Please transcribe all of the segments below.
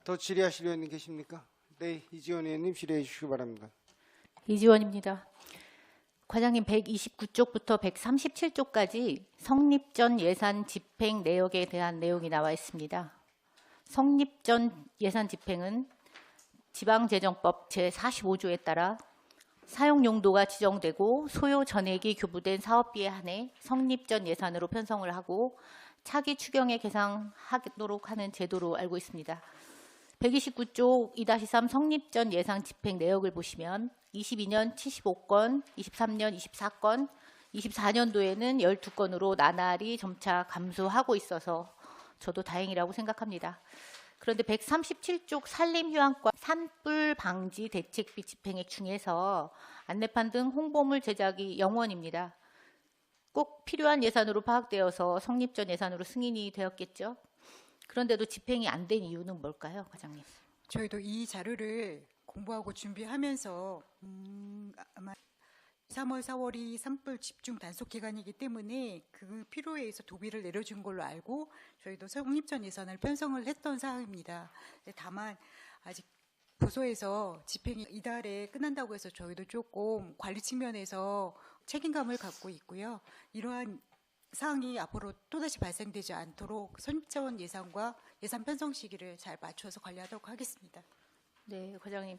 더 질의하실 의원님 계십니까? 네, 이지원 의원님 질의해 주시기 바랍니다. 이지원입니다. 과장님, 129쪽부터 137쪽까지 성립전 예산 집행 내역에 대한 내용이 나와 있습니다. 성립전 예산 집행은 지방재정법 제45조에 따라 사용 용도가 지정되고 소요 전액이 교부된 사업비에 한해 성립전 예산으로 편성을 하고 차기 추경에 계상하도록 하는 제도로 알고 있습니다. 129쪽 2-3 성립전 예산 집행 내역을 보시면 22년 75건, 23년 24건, 24년도에는 12건으로 나날이 점차 감소하고 있어서 저도 다행이라고 생각합니다. 그런데 137쪽 산림휴양과 산불 방지 대책비 집행액 중에서 안내판 등 홍보물 제작이 0원입니다. 꼭 필요한 예산으로 파악되어서 성립전 예산으로 승인이 되었겠죠. 그런데도 집행이 안 된 이유는 뭘까요, 과장님? 저희도 이 자료를 공부하고 준비하면서 아마 3월, 4월이 산불 집중 단속 기간이기 때문에 그 필요에 의해서 도비를 내려준 걸로 알고 저희도 성립전 예산을 편성을 했던 사항입니다. 다만 아직 부서에서 집행이 이달에 끝난다고 해서 저희도 조금 관리 측면에서 책임감을 갖고 있고요. 이러한 사항이 앞으로 또다시 발생되지 않도록 성립전 예산과 예산 편성 시기를 잘 맞춰서 관리하도록 하겠습니다. 네, 과장님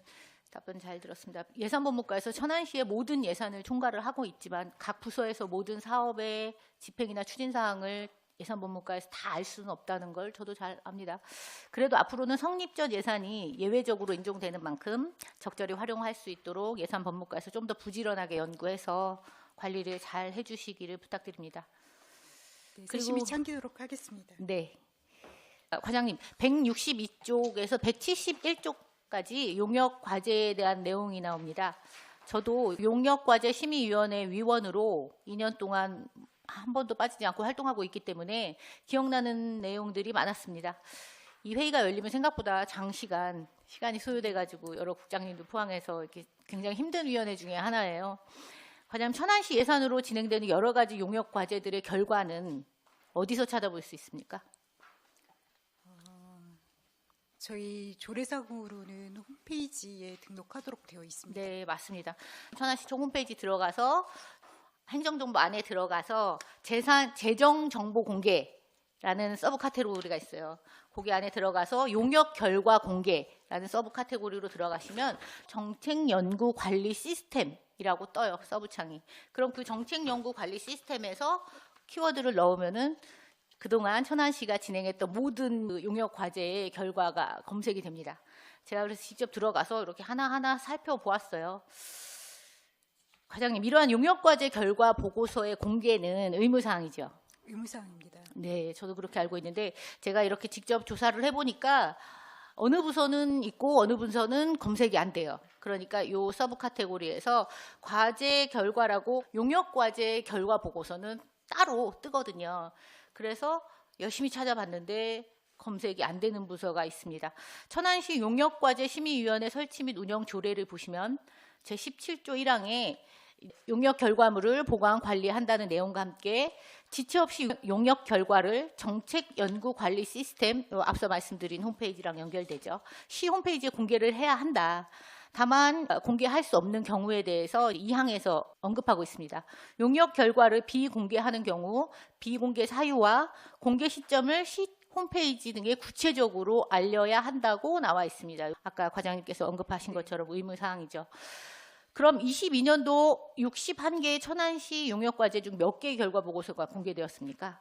답변 잘 들었습니다. 예산본부과에서 천안시의 모든 예산을 총괄을 하고 있지만 각 부서에서 모든 사업의 집행이나 추진 사항을 예산본부과에서 다 알 수는 없다는 걸 저도 잘 압니다. 그래도 앞으로는 성립전 예산이 예외적으로 인정되는 만큼 적절히 활용할 수 있도록 예산본부과에서 좀 더 부지런하게 연구해서 관리를 잘 해주시기를 부탁드립니다. 네, 열심히 챙기도록 하겠습니다. 네, 과장님 162쪽에서 171쪽까지 용역 과제에 대한 내용이 나옵니다. 저도 용역 과제 심의위원회 위원으로 2년 동안 한 번도 빠지지 않고 활동하고 있기 때문에 기억나는 내용들이 많았습니다. 이 회의가 열리면 생각보다 시간이 소요돼가지고 여러 국장님도 포함해서 이렇게 굉장히 힘든 위원회 중에 하나예요. 과장님, 천안시 예산으로 진행되는 여러 가지 용역 과제들의 결과는 어디서 찾아볼 수 있습니까? 저희 조례사무로는 홈페이지에 등록하도록 되어 있습니다. 네, 맞습니다. 천안시청 홈페이지 들어가서 행정정보 안에 들어가서 재정정보 공개라는 서브 카테고리가 있어요. 거기 안에 들어가서 용역 결과 공개라는 서브 카테고리로 들어가시면 정책연구 관리 시스템이라고 떠요, 서브창이. 그럼 그 정책연구 관리 시스템에서 키워드를 넣으면은 그동안 천안시가 진행했던 모든 그 용역 과제의 결과가 검색이 됩니다. 제가 그래서 직접 들어가서 이렇게 하나하나 살펴보았어요. 과장님, 이러한 용역과제 결과 보고서의 공개는 의무사항이죠? 의무사항입니다. 네, 저도 그렇게 알고 있는데 제가 이렇게 직접 조사를 해보니까 어느 부서는 있고 어느 부서는 검색이 안 돼요. 그러니까 이 서브 카테고리에서 과제 결과라고 용역과제 결과 보고서는 따로 뜨거든요. 그래서 열심히 찾아봤는데 검색이 안 되는 부서가 있습니다. 천안시 용역과제 심의위원회 설치 및 운영 조례를 보시면 제17조 1항에 용역 결과물을 보관 관리한다는 내용과 함께 지체 없이 용역 결과를 정책 연구 관리 시스템, 앞서 말씀드린 홈페이지랑 연결되죠. 시 홈페이지에 공개를 해야 한다. 다만 공개할 수 없는 경우에 대해서 2항에서 언급하고 있습니다. 용역 결과를 비공개하는 경우 비공개 사유와 공개 시점을 시 홈페이지 등에 구체적으로 알려야 한다고 나와 있습니다. 아까 과장님께서 언급하신 것처럼 의무사항이죠. 그럼 22년도 61개의 천안시 용역과제 중 몇 개의 결과 보고서가 공개되었습니까?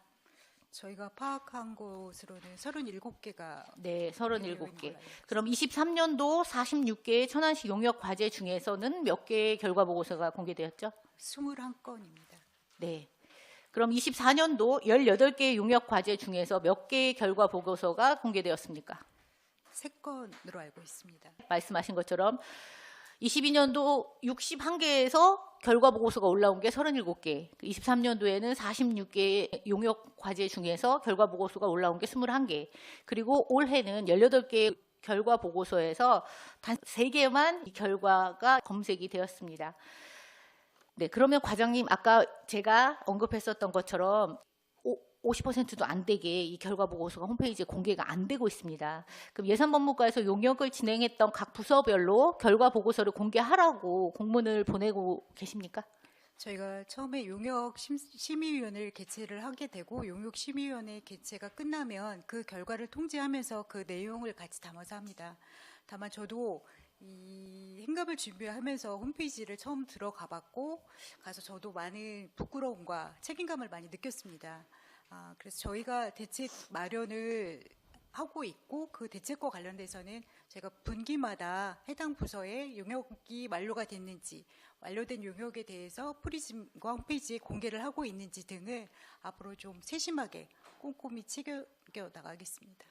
저희가 파악한 것으로는 37개가 네, 37개. 그럼 23년도 46개의 천안시 용역과제 중에서는 몇 개의 결과 보고서가 공개되었죠? 21건입니다. 네. 그럼 24년도 18개의 용역과제 중에서 몇 개의 결과 보고서가 공개되었습니까? 3건으로 알고 있습니다. 말씀하신 것처럼 22년도 61개에서 결과 보고서가 올라온 게 37개, 23년도에는 46개의 용역 과제 중에서 결과 보고서가 올라온 게 21개, 그리고 올해는 18개의 결과 보고서에서 단 3개만 이 결과가 검색이 되었습니다. 네, 그러면 과장님, 아까 제가 언급했었던 것처럼 50%도 안 되게 이 결과 보고서가 홈페이지에 공개가 안 되고 있습니다. 그럼 예산법무과에서 용역을 진행했던 각 부서별로 결과 보고서를 공개하라고 공문을 보내고 계십니까? 저희가 처음에 용역 심의위원회를 개최를 하게 되고 용역 심의위원회 개최가 끝나면 그 결과를 통지하면서 그 내용을 같이 담아서 합니다. 다만 저도 이 행감을 준비하면서 홈페이지를 처음 들어가 봤고 가서 저도 많은 부끄러움과 책임감을 많이 느꼈습니다. 그래서 저희가 대책 마련을 하고 있고 그 대책과 관련돼서는 제가 분기마다 해당 부서에 용역이 만료가 됐는지 완료된 용역에 대해서 프리즘과 홈페이지에 공개를 하고 있는지 등을 앞으로 좀 세심하게 꼼꼼히 챙겨 나가겠습니다.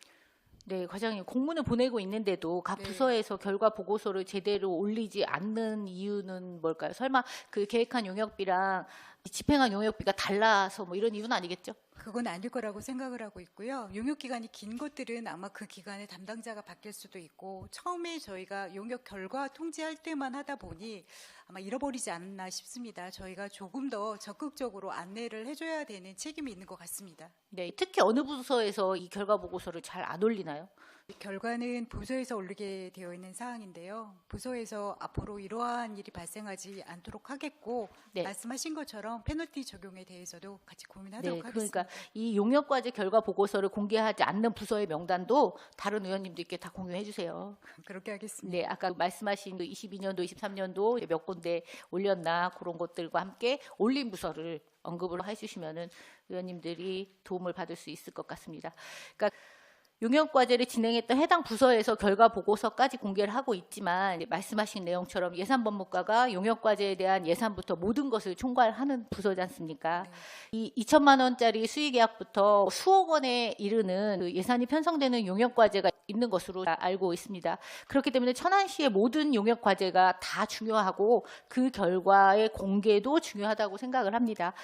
네, 과장님 공문을 보내고 있는데도 각 네. 부서에서 결과 보고서를 제대로 올리지 않는 이유는 뭘까요? 설마 그 계획한 용역비랑 집행한 용역비가 달라서 뭐 이런 이유는 아니겠죠? 그건 아닐 거라고 생각을 하고 있고요. 용역 기간이 긴 것들은 아마 그 기간에 담당자가 바뀔 수도 있고 처음에 저희가 용역 결과 통지할 때만 하다 보니 아마 잃어버리지 않나 싶습니다. 저희가 조금 더 적극적으로 안내를 해줘야 되는 책임이 있는 것 같습니다. 네, 특히 어느 부서에서 이 결과 보고서를 잘 안 올리나요? 결과는 부서에서 올리게 되어 있는 사항인데요. 부서에서 앞으로 이러한 일이 발생하지 않도록 하겠고 네. 말씀하신 것처럼 페널티 적용에 대해서도 같이 네, 고민하도록 하겠습니다. 그러니까 이 용역과제 결과 보고서를 공개하지 않는 부서의 명단도 다른 의원님들께 다 공유해 주세요. 그렇게 하겠습니다. 네, 아까 말씀하신 22년도, 23년도 몇 군데 올렸나 그런 것들과 함께 올린 부서를 언급을 해주시면은 의원님들이 도움을 받을 수 있을 것 같습니다. 그러니까 용역과제를 진행했던 해당 부서에서 결과 보고서까지 공개를 하고 있지만 말씀하신 내용처럼 예산법무과가 용역과제에 대한 예산부터 모든 것을 총괄하는 부서지 않습니까? 네. 이 2천만 원짜리 수의계약부터 수억 원에 이르는 그 예산이 편성되는 용역과제가 있는 것으로 알고 있습니다. 그렇기 때문에 천안시의 모든 용역과제가 다 중요하고 그 결과의 공개도 중요하다고 생각을 합니다.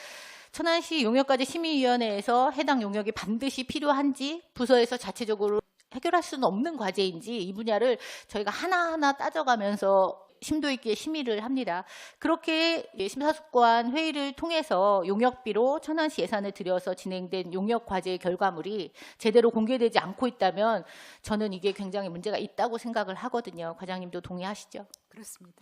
천안시 용역과제 심의위원회에서 해당 용역이 반드시 필요한지 부서에서 자체적으로 해결할 수는 없는 과제인지 이 분야를 저희가 하나하나 따져가면서 심도 있게 심의를 합니다. 그렇게 심사숙고한 회의를 통해서 용역비로 천안시 예산을 들여서 진행된 용역과제의 결과물이 제대로 공개되지 않고 있다면 저는 이게 굉장히 문제가 있다고 생각을 하거든요. 과장님도 동의하시죠? 그렇습니다.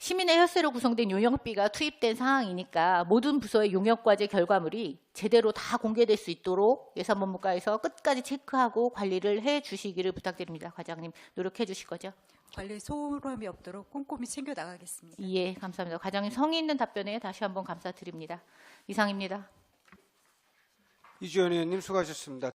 시민의 혈세로 구성된 용역비가 투입된 상황이니까 모든 부서의 용역과제 결과물이 제대로 다 공개될 수 있도록 예산법무과에서 끝까지 체크하고 관리를 해 주시기를 부탁드립니다. 과장님 노력해 주실 거죠? 관리 소홀함이 없도록 꼼꼼히 챙겨 나가겠습니다. 예, 감사합니다. 과장님 성의 있는 답변에 다시 한번 감사드립니다. 이상입니다. 이주연 의원님 수고하셨습니다.